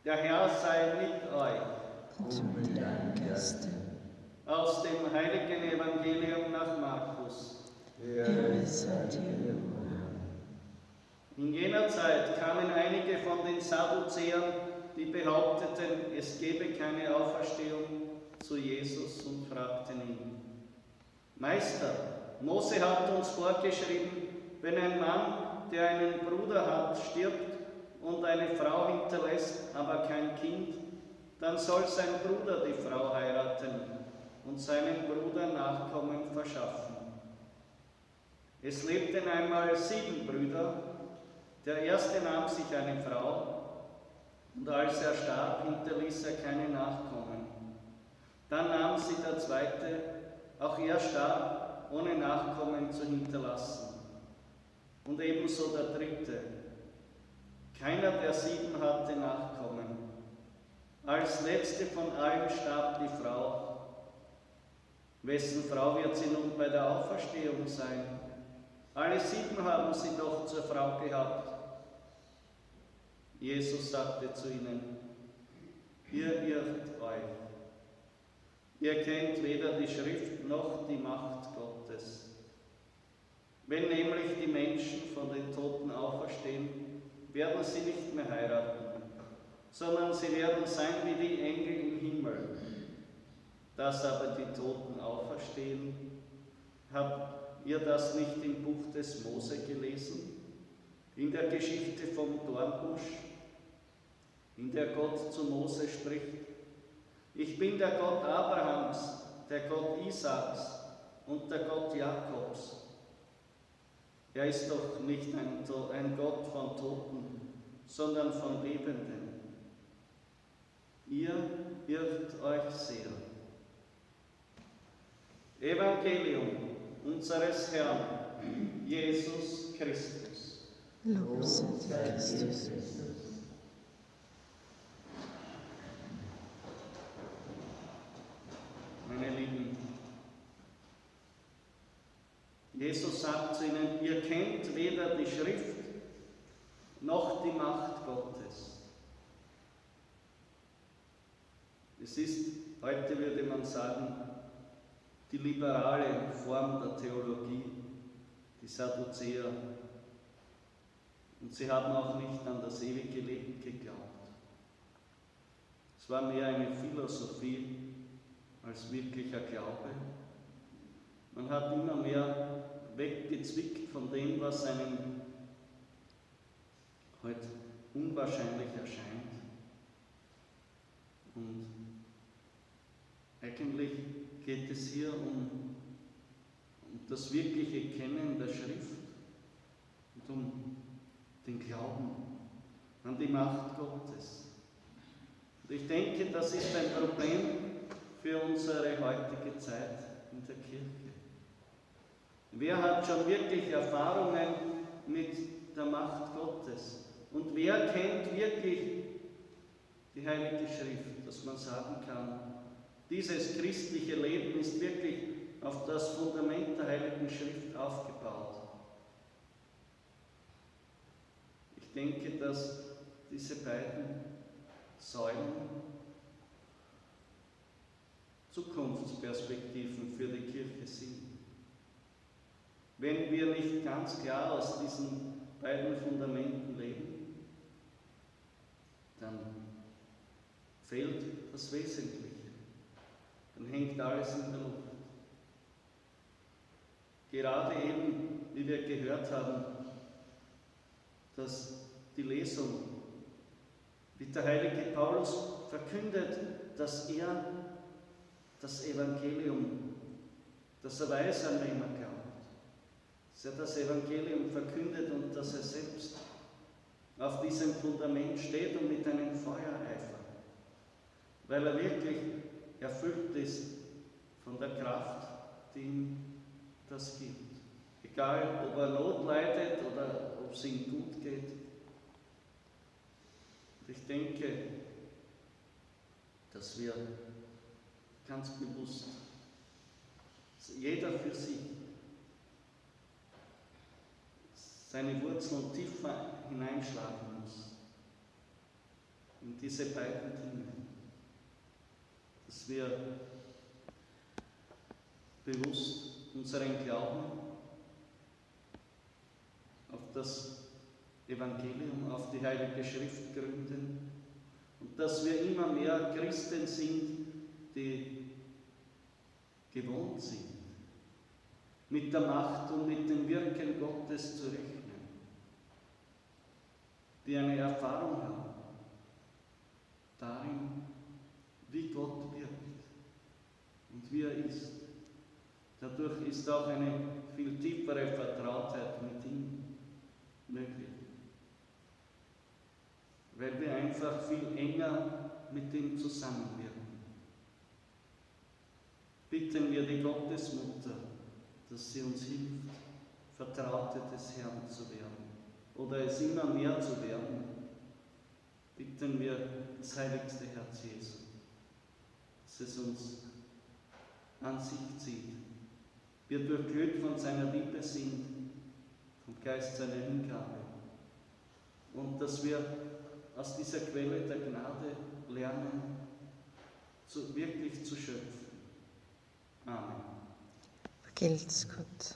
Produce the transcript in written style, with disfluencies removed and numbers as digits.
Der Herr sei mit euch. Und mit deinem Geiste. Aus dem heiligen Evangelium nach Markus. Ehre sei dir, o Herr. In jener Zeit kamen einige von den Sadduzäern, die behaupteten, es gebe keine Auferstehung, zu Jesus und fragten ihn: Meister, Mose hat uns vorgeschrieben, wenn ein Mann, der einen Bruder hat, stirbt und eine Frau hinterlässt, aber kein Kind, dann soll sein Bruder die Frau heiraten und seinem Bruder Nachkommen verschaffen. Es lebten einmal 7 Brüder. Der erste nahm sich eine Frau, und als er starb, hinterließ er keine Nachkommen. Dann nahm sie der zweite, auch er starb, ohne Nachkommen zu hinterlassen. Und ebenso der dritte. Keiner der 7 hatte Nachkommen. Als letzte von allen starb die Frau. Wessen Frau wird sie nun bei der Auferstehung sein? Alle 7 haben sie doch zur Frau gehabt. Jesus sagte zu ihnen: Ihr irrt euch. Ihr kennt weder die Schrift noch die Macht Gottes. Wenn nämlich die Menschen von den Toten auferstehen, werden sie nicht mehr heiraten, sondern sie werden sein wie die Engel im Himmel. Dass aber die Toten auferstehen, habt ihr das nicht im Buch des Mose gelesen? In der Geschichte vom Dornbusch, in der Gott zu Mose spricht: Ich bin der Gott Abrahams, der Gott Isaaks und der Gott Jakobs. Er ist doch nicht ein Gott von Toten, sondern von Lebenden. Ihr irrt euch sehr. Evangelium unseres Herrn Jesus Christus. Lob sei Christus. Meine Lieben, Jesus sagt zu ihnen: Ihr kennt weder die Schrift noch die Macht Gottes. Es ist, heute würde man sagen, die liberale Form der Theologie, die Sadduzäer. Und sie haben auch nicht an das ewige Leben geglaubt. Es war mehr eine Philosophie als wirklicher Glaube. Man hat immer mehr weggezwickt von dem, was einem heute unwahrscheinlich erscheint. Und eigentlich geht es hier um das wirkliche Kennen der Schrift und um den Glauben an die Macht Gottes. Und ich denke, das ist ein Problem für unsere heutige Zeit in der Kirche. Wer hat schon wirklich Erfahrungen mit der Macht Gottes? Und wer kennt wirklich die Heilige Schrift, dass man sagen kann, dieses christliche Leben ist wirklich auf das Fundament der Heiligen Schrift aufgebaut? Ich denke, dass diese beiden Säulen Zukunftsperspektiven für die Kirche sind. Wenn wir nicht ganz klar aus diesen beiden Fundamenten leben, dann fehlt das Wesentliche. Dann hängt alles in der Luft. Gerade eben, wie wir gehört haben, dass die Lesung, wie der heilige Paulus verkündet, dass er das Evangelium, dass er weiß, an wen er glaubt, dass er das Evangelium verkündet und dass er selbst auf diesem Fundament steht und mit einem Feuer eifert, weil er wirklich erfüllt ist von der Kraft, die ihm das gibt. Egal, ob er Not leidet oder ob es ihm gut geht. Und ich denke, dass wir ganz bewusst, jeder für sich, seine Wurzeln tiefer hineinschlagen muss in diese beiden Dinge, dass wir bewusst unseren Glauben auf das Evangelium, auf die Heilige Schrift gründen und dass wir immer mehr Christen sind, die gewohnt sind, mit der Macht und mit dem Wirken Gottes zu rechnen, die eine Erfahrung haben darin, wie Gott wirkt und wie er ist. Dadurch ist auch eine viel tiefere Vertrautheit mit ihm möglich, weil wir einfach viel enger mit ihm zusammenwirken. Bitten wir die Gottesmutter, dass sie uns hilft, Vertraute des Herrn zu werden oder es immer mehr zu werden. Bitten wir das heiligste Herz Jesu, dass es uns an sich zieht. Wir durchglüht von seiner Liebe sind, vom Geist seiner Hingabe. Und dass wir aus dieser Quelle der Gnade lernen, wirklich zu schöpfen. Amen. Vergelt's Gott.